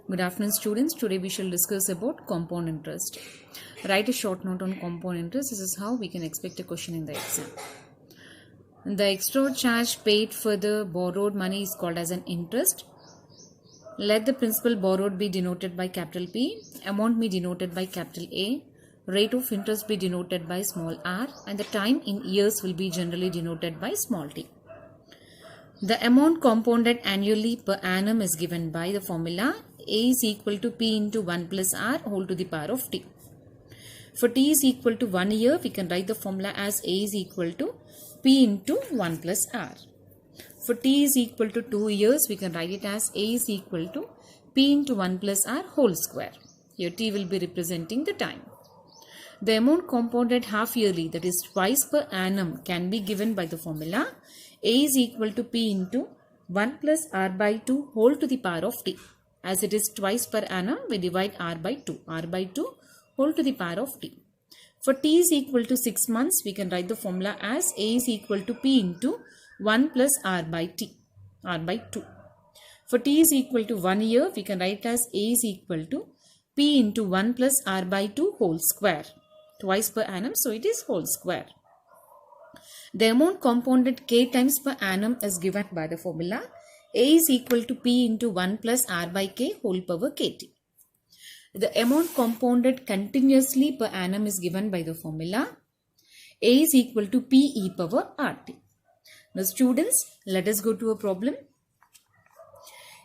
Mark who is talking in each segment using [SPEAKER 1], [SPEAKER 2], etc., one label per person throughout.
[SPEAKER 1] Good afternoon, students. Today we shall discuss about compound interest. Write a short note on compound interest. This is how we can expect a question in the exam. The extra charge paid for the borrowed money is called as an interest. Let the principal borrowed be denoted by capital P, amount be denoted by capital A, rate of interest be denoted by small r, and the time in years will be generally denoted by small t. The amount compounded annually per annum is given by the formula A is equal to P into 1 plus R whole to the power of T. For T is equal to 1 year, we can write the formula as A is equal to P into 1 plus R. For T is equal to 2 years, we can write it as A is equal to P into 1 plus R whole square. Here T will be representing the time. The amount compounded half yearly, that is twice per annum, can be given by the formula A is equal to P into 1 plus R by 2 whole to the power of T. As it is twice per annum, we divide R by 2. R by 2 whole to the power of T. For T is equal to 6 months, we can write the formula as A is equal to P into 1 plus R by T. R by 2. For T is equal to 1 year, we can write as A is equal to P into 1 plus R by 2 whole square. Twice per annum, so it is whole square. The amount compounded k times per annum is given by the formula A is equal to P into 1 plus R by k whole power kt. The amount compounded continuously per annum is given by the formula A is equal to P e power RT. Now students, let us go to a problem.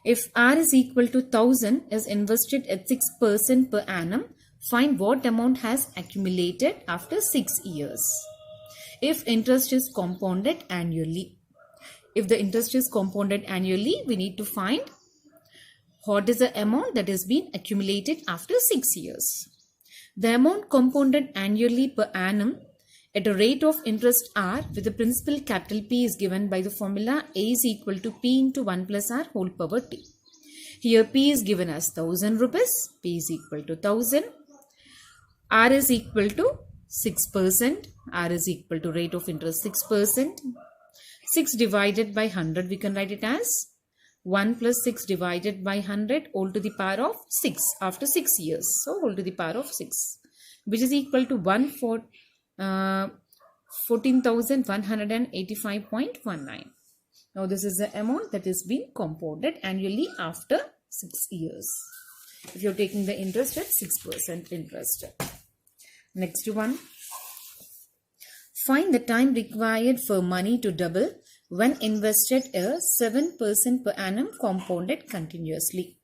[SPEAKER 1] If R is equal to 1000 is invested at 6% per annum, find what amount has accumulated after 6 years. If interest is compounded annually. If the interest is compounded annually, we need to find what is the amount that has been accumulated after 6 years. The amount compounded annually per annum at a rate of interest R with the principal capital P is given by the formula A is equal to P into 1 plus R whole power T. Here P is given as 1000 rupees. P is equal to 1000. R is equal to 6%. R is equal to rate of interest 6%. 6 divided by 100, we can write it as 1 plus 6 divided by 100 whole to the power of 6 after 6 years. So whole to the power of 6, which is equal to 14,185.19. Now this is the amount that is being compounded annually after 6 years. If you are taking the interest at 6% interest. Next one. Find the time required for money to double when invested at 7% per annum compounded continuously.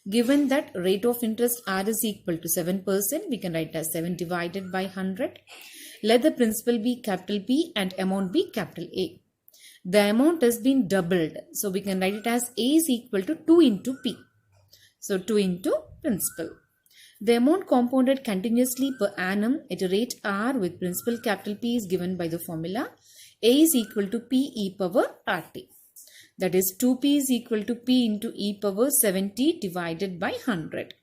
[SPEAKER 1] Given that rate of interest R is equal to 7%, we can write as 7 divided by 100. Let the principal be capital P and amount be capital A. The amount has been doubled. So we can write it as A is equal to 2 into P. So 2 into principal. The amount compounded continuously per annum at a rate R with principal capital P is given by the formula A is equal to P e power RT. That is 2P is equal to P into e power 70 divided by 100.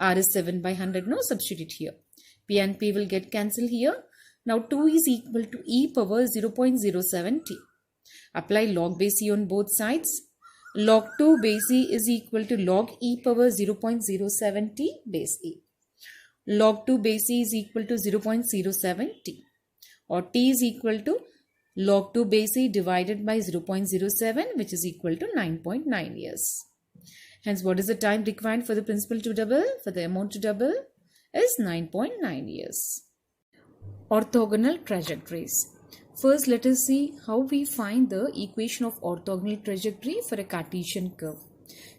[SPEAKER 1] R is 7 by 100. Now substitute here. P and P will get cancelled here. Now 2 is equal to e power 0.07t. Apply log base e on both sides. Log 2 base e is equal to log e power 0.07t base e. Log 2 base e is equal to 0.07t. Or t is equal to log 2 base e divided by 0.07, which is equal to 9.9 years. Hence, what is the time required for the principal to double? For the amount to double is 9.9 years. Orthogonal trajectories. First, let us see how we find the equation of orthogonal trajectory for a Cartesian curve.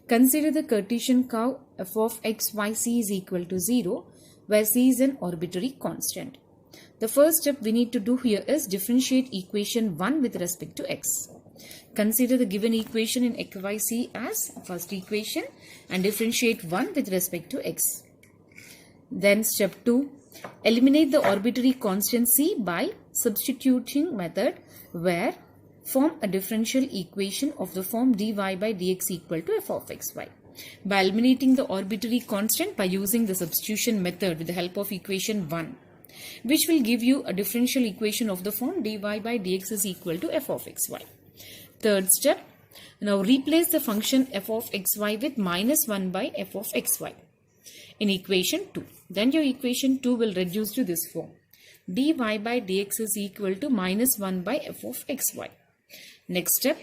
[SPEAKER 1] Consider the Cartesian curve f of x, y, c is equal to 0, where c is an arbitrary constant. The first step we need to do here is differentiate equation 1 with respect to x. Consider the given equation in x, y, c as first equation and differentiate 1 with respect to x. Then step 2. Eliminate the arbitrary constant c by substituting method where form a differential equation of the form dy by dx equal to f of xy. By eliminating the arbitrary constant by using the substitution method with the help of equation 1, which will give you a differential equation of the form dy by dx is equal to f of xy. Third step, Now replace the function f of xy with minus 1 by f of xy in equation 2. Then your equation 2 will reduce to this form. dy by dx is equal to minus 1 by f of xy. Next step,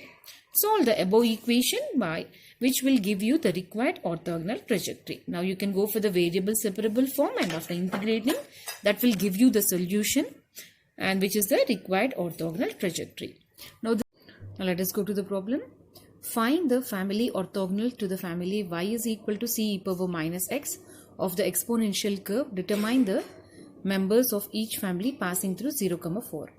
[SPEAKER 1] solve the above equation by which will give you the required orthogonal trajectory. Now you can go for the variable separable form, and after integrating that will give you the solution, and which is the required orthogonal trajectory. Now let us go to the problem. Find the family orthogonal to the family y is equal to c e power minus x of the exponential curve. Determine the members of each family passing through 0, 4.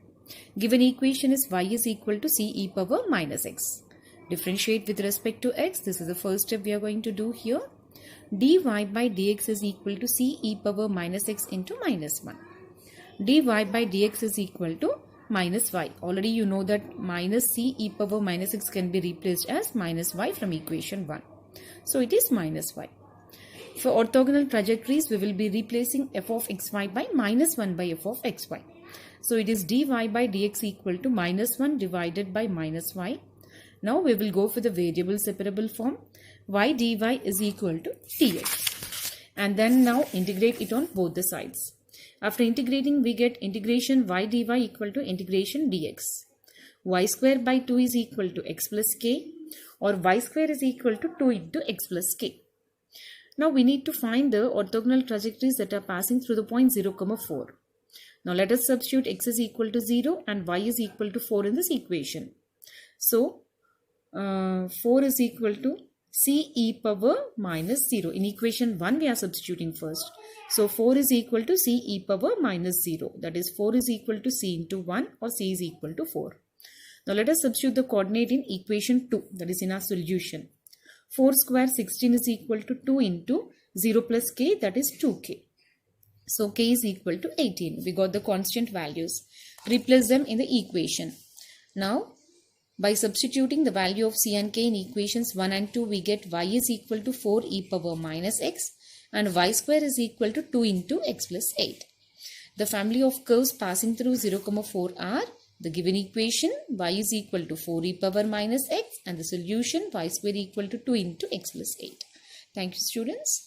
[SPEAKER 1] Given equation is y is equal to c e power minus x. Differentiate with respect to x. This is the first step we are going to do here. dy by dx is equal to c e power minus x into minus 1. dy by dx is equal to minus y. Already you know that minus c e power minus x can be replaced as minus y from equation 1. So it is minus y. For orthogonal trajectories, we will be replacing f of xy by minus 1 by f of xy. So it is dy by dx equal to minus 1 divided by minus y. Now we will go for the variable separable form. Y dy is equal to dx. And then now integrate it on both the sides. After integrating, we get integration y dy equal to integration dx. Y square by 2 is equal to x plus k, or y square is equal to 2 into x plus k. Now we need to find the orthogonal trajectories that are passing through the point 0, 4. Now let us substitute x is equal to 0 and y is equal to 4 in this equation. So 4 is equal to c e power minus 0. In equation 1 we are substituting first. So 4 is equal to c e power minus 0. That is 4 is equal to c into 1, or c is equal to 4. Now let us substitute the coordinate in equation 2, that is in our solution. 4 square 16 is equal to 2 into 0 plus k, that is 2k. So k is equal to 18. We got the constant values. Replace them in the equation. Now by substituting the value of c and k in equations 1 and 2, we get y is equal to 4 e power minus x and y square is equal to 2 into x plus 8. The family of curves passing through 0, 4 are the given equation y is equal to 4 e power minus x, and the solution y square equal to 2 into x plus 8. Thank you, students.